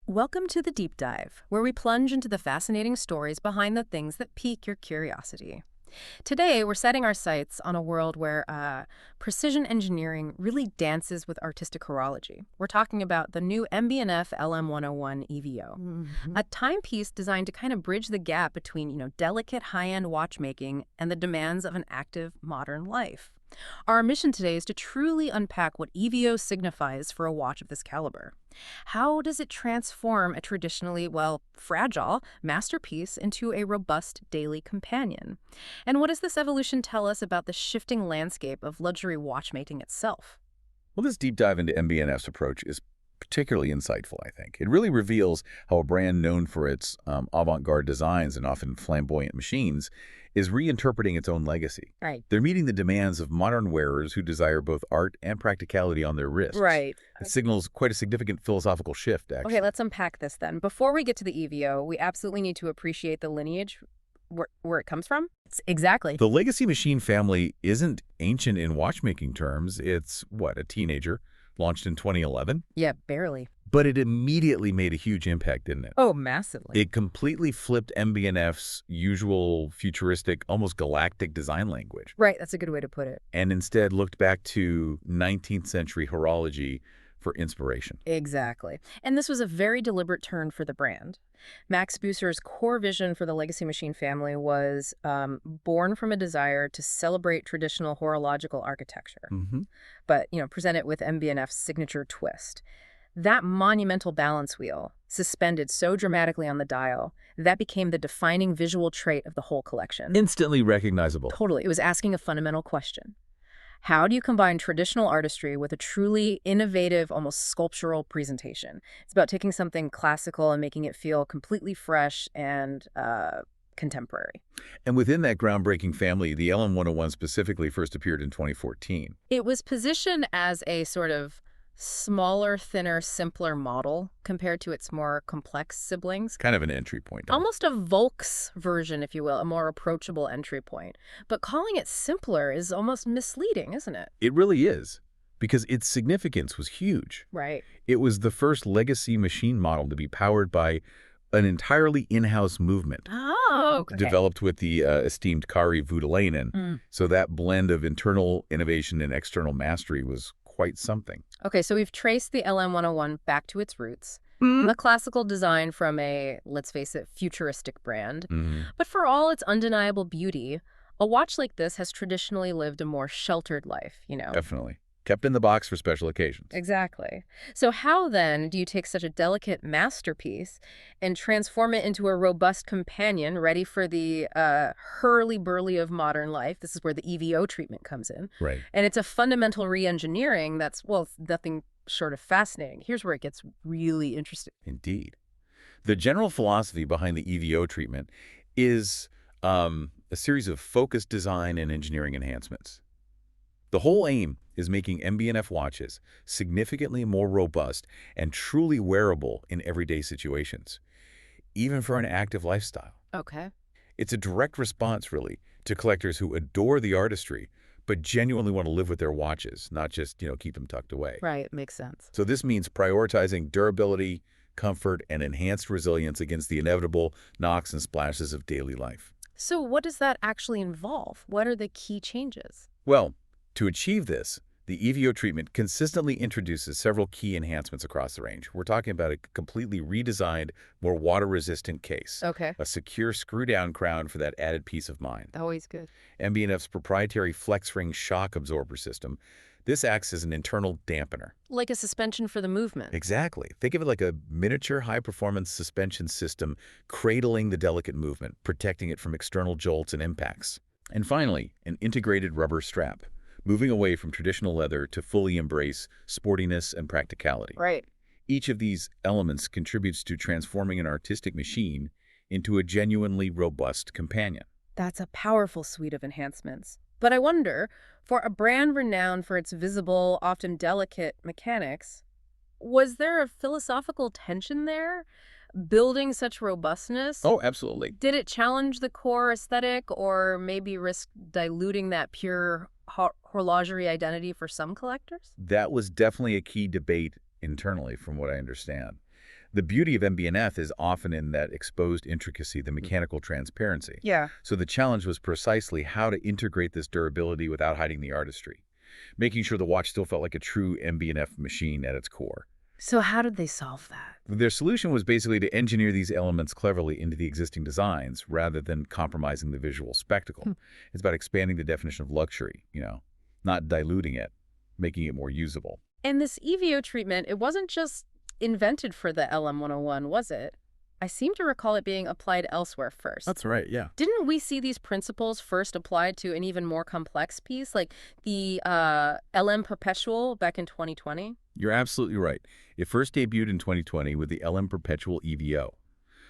Welcome to the Deep Dive, where we plunge into the fascinating stories behind the things that pique your curiosity. Today, we're setting our sights on a world where precision engineering really dances with artistic horology. We're talking about the new MB&F LM101 EVO, a timepiece designed to kind of bridge the gap between, delicate high-end watchmaking and the demands of an active modern life. Our mission today is to truly unpack what EVO signifies for a watch of this caliber. How does it transform a traditionally, fragile masterpiece into a robust daily companion? And what does this evolution tell us about the shifting landscape of luxury watchmaking itself? Well, this deep dive into MB&F's approach is particularly insightful, I think. It really reveals how a brand known for its avant-garde designs and often flamboyant machines is reinterpreting its own legacy. Right. They're meeting the demands of modern wearers who desire both art and practicality on their wrists. Right. It signals quite a significant philosophical shift, actually. Okay, let's unpack this then. Before we get to the EVO, we absolutely need to appreciate the lineage where it comes from. Exactly. The legacy machine family isn't ancient in watchmaking terms. It's, a teenager, launched in 2011? Yeah, barely. But it immediately made a huge impact, didn't it? Oh, massively. It completely flipped MB&F's usual futuristic, almost galactic design language. Right, that's a good way to put it. And instead looked back to 19th century horology for inspiration. Exactly. And this was a very deliberate turn for the brand. Max Bucer's core vision for the Legacy Machine family was born from a desire to celebrate traditional horological architecture, but, present it with MB&F's signature twist. That monumental balance wheel, suspended so dramatically on the dial, that became the defining visual trait of the whole collection. Instantly recognizable. Totally. It was asking a fundamental question. How do you combine traditional artistry with a truly innovative, almost sculptural presentation? It's about taking something classical and making it feel completely fresh and contemporary. And within that groundbreaking family, the LM101 specifically first appeared in 2014. It was positioned as a sort of smaller, thinner, simpler model compared to its more complex siblings. Kind of an entry point. Almost a Volks version, if you will, a more approachable entry point. But calling it simpler is almost misleading, isn't it? It really is, because its significance was huge. Right. It was the first legacy machine model to be powered by an entirely in-house movement. Oh, okay. Developed with the esteemed Kari Voutilainen. So that blend of internal innovation and external mastery was quite something. Okay, so we've traced the LM101 back to its roots. The classical design from a, let's face it, futuristic brand. But for all its undeniable beauty, a watch like this has traditionally lived a more sheltered life, Definitely. Kept in the box for special occasions. Exactly. So how, then, do you take such a delicate masterpiece and transform it into a robust companion ready for the hurly-burly of modern life? This is where the EVO treatment comes in. Right. And it's a fundamental re-engineering that's, nothing short of fascinating. Here's where it gets really interesting. Indeed. The general philosophy behind the EVO treatment is a series of focused design and engineering enhancements. The whole aim is making MB&F watches significantly more robust and truly wearable in everyday situations, even for an active lifestyle. Okay. It's a direct response, really, to collectors who adore the artistry, but genuinely want to live with their watches, not just, keep them tucked away. Right, makes sense. So this means prioritizing durability, comfort, and enhanced resilience against the inevitable knocks and splashes of daily life. So what does that actually involve? What are the key changes? Well, to achieve this, the EVO treatment consistently introduces several key enhancements across the range. We're talking about a completely redesigned, more water-resistant case. Okay. A secure screw-down crown for that added peace of mind. Always good. MB&F's proprietary FlexRing shock absorber system. This acts as an internal dampener. Like a suspension for the movement. Exactly. Think of it like a miniature high-performance suspension system cradling the delicate movement, protecting it from external jolts and impacts. And finally, an integrated rubber strap, moving away from traditional leather to fully embrace sportiness and practicality. Right. Each of these elements contributes to transforming an artistic machine into a genuinely robust companion. That's a powerful suite of enhancements. But I wonder, for a brand renowned for its visible, often delicate mechanics, was there a philosophical tension there? Building such robustness? Oh, absolutely. Did it challenge the core aesthetic or maybe risk diluting that pure horlogerie identity for some collectors? That was definitely a key debate internally, from what I understand. The beauty of MB&F is often in that exposed intricacy, the mechanical transparency. Yeah. So the challenge was precisely how to integrate this durability without hiding the artistry, making sure the watch still felt like a true MB&F machine at its core. So how did they solve that? Their solution was basically to engineer these elements cleverly into the existing designs rather than compromising the visual spectacle. It's about expanding the definition of luxury, not diluting it, making it more usable. And this EVO treatment, it wasn't just invented for the LM101, was it? I seem to recall it being applied elsewhere first. That's right, yeah. Didn't we see these principles first applied to an even more complex piece, like the LM Perpetual back in 2020? You're absolutely right. It first debuted in 2020 with the LM Perpetual EVO,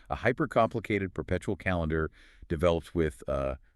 a hyper-complicated perpetual calendar developed with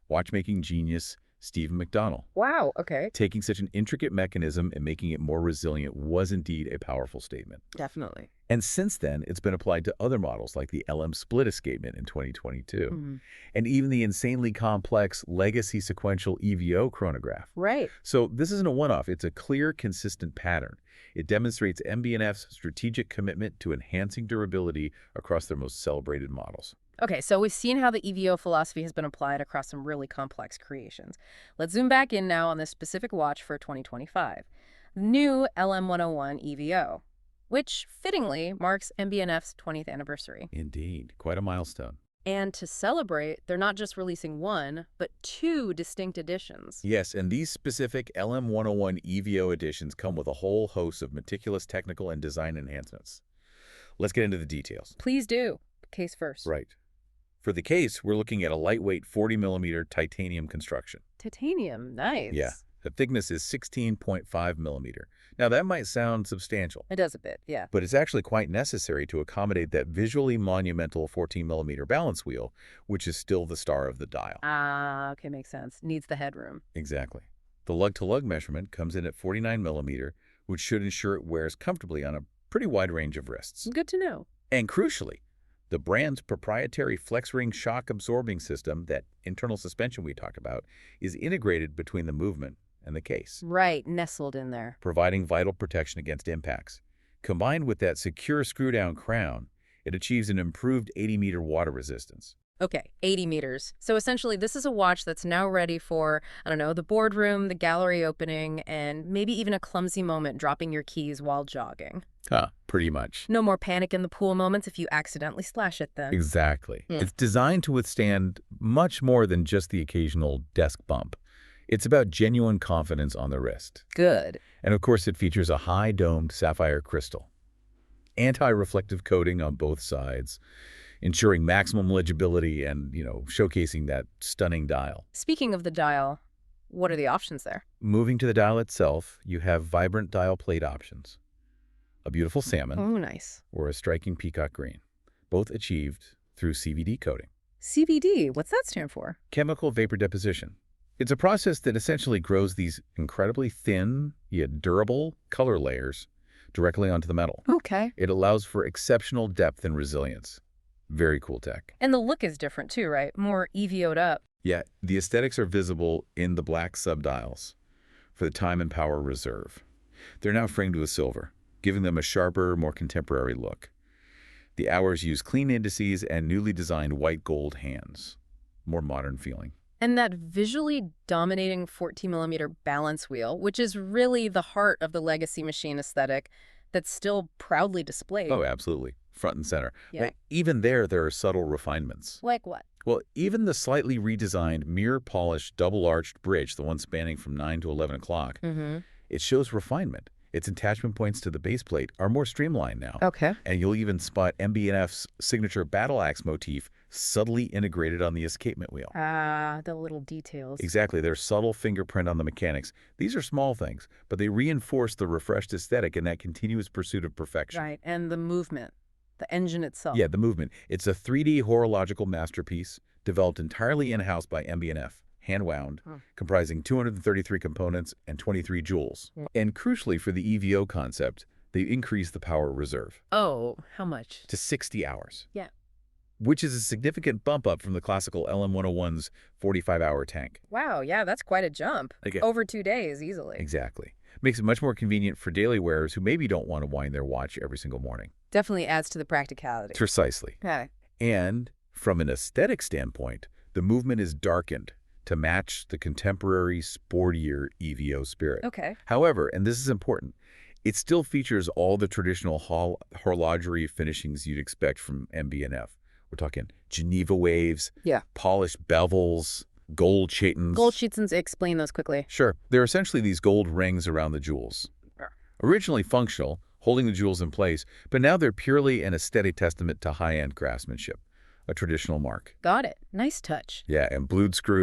watchmaking genius Stephen McDonnell. Wow, okay. Taking such an intricate mechanism and making it more resilient was indeed a powerful statement. Definitely. And since then, it's been applied to other models like the LM Split Escapement in 2022, and even the insanely complex Legacy Sequential EVO chronograph. Right. So this isn't a one-off. It's a clear, consistent pattern. It demonstrates MB&F's strategic commitment to enhancing durability across their most celebrated models. Okay, so we've seen how the EVO philosophy has been applied across some really complex creations. Let's zoom back in now on this specific watch for 2025. New LM101 EVO, which fittingly marks MB&F's 20th anniversary. Indeed. Quite a milestone. And to celebrate, they're not just releasing one, but two distinct editions. Yes, and these specific LM101 EVO editions come with a whole host of meticulous technical and design enhancements. Let's get into the details. Please do. Case first. Right. For the case, we're looking at a lightweight 40mm titanium construction. Titanium, nice. Yeah. The thickness is 16.5mm. Now, that might sound substantial. It does a bit, yeah. But it's actually quite necessary to accommodate that visually monumental 14mm balance wheel, which is still the star of the dial. Ah, okay, makes sense. Needs the headroom. Exactly. The lug-to-lug measurement comes in at 49mm, which should ensure it wears comfortably on a pretty wide range of wrists. Good to know. And crucially, the brand's proprietary FlexRing shock-absorbing system, that internal suspension we talked about, is integrated between the movement and the case. Right, nestled in there. Providing vital protection against impacts. Combined with that secure screw-down crown, it achieves an improved 80-meter water resistance. Okay, 80 meters. So essentially, this is a watch that's now ready for, I don't know, the boardroom, the gallery opening, and maybe even a clumsy moment dropping your keys while jogging. Pretty much. No more panic in the pool moments if you accidentally splash it then. Exactly. It's designed to withstand much more than just the occasional desk bump. It's about genuine confidence on the wrist. Good. And of course, it features a high-domed sapphire crystal, anti-reflective coating on both sides, ensuring maximum legibility and, showcasing that stunning dial. Speaking of the dial, what are the options there? Moving to the dial itself, you have vibrant dial plate options. A beautiful salmon. Oh, nice. Or a striking peacock green, both achieved through CVD coating. CVD, what's that stand for? Chemical vapor deposition. It's a process that essentially grows these incredibly thin, yet durable color layers directly onto the metal. Okay. It allows for exceptional depth and resilience. Very cool tech. And the look is different too, right? More EVO'd up. Yeah, the aesthetics are visible in the black subdials for the time and power reserve. They're now framed with silver, giving them a sharper, more contemporary look. The hours use clean indices and newly designed white gold hands. More modern feeling. And that visually dominating 14mm balance wheel, which is really the heart of the legacy machine aesthetic, that's still proudly displayed. Oh, absolutely. Front and center. Yeah. But even there are subtle refinements. Like what? Well, even the slightly redesigned mirror-polished double-arched bridge, the one spanning from 9 to 11 o'clock, it shows refinement. Its attachment points to the base plate are more streamlined now. Okay. And you'll even spot MB&F's signature battle axe motif subtly integrated on the escapement wheel. Ah, the little details. Exactly. Their subtle fingerprint on the mechanics. These are small things, but they reinforce the refreshed aesthetic and that continuous pursuit of perfection. Right, and the movement, the engine itself. Yeah, the movement. It's a 3D horological masterpiece developed entirely in-house by MB&F. Hand-wound, comprising 233 components and 23 joules. And crucially for the EVO concept, they increased the power reserve. Oh, how much? To 60 hours. Yeah. Which is a significant bump up from the classical LM101's 45-hour tank. Wow, yeah, that's quite a jump. Okay. Over 2 days, easily. Exactly. Makes it much more convenient for daily wearers who maybe don't want to wind their watch every single morning. Definitely adds to the practicality. Precisely. Okay. And from an aesthetic standpoint, the movement is darkened to match the contemporary, sportier EVO spirit. Okay. However, and this is important, it still features all the traditional horologerie finishings you'd expect from MB&F. We're talking Geneva waves, polished bevels, gold chaitons. Gold chaitons, explain those quickly. Sure. They're essentially these gold rings around the jewels. Originally functional, holding the jewels in place, but now they're purely an aesthetic testament to high-end craftsmanship, a traditional mark. Got it. Nice touch. Yeah, and blued screws.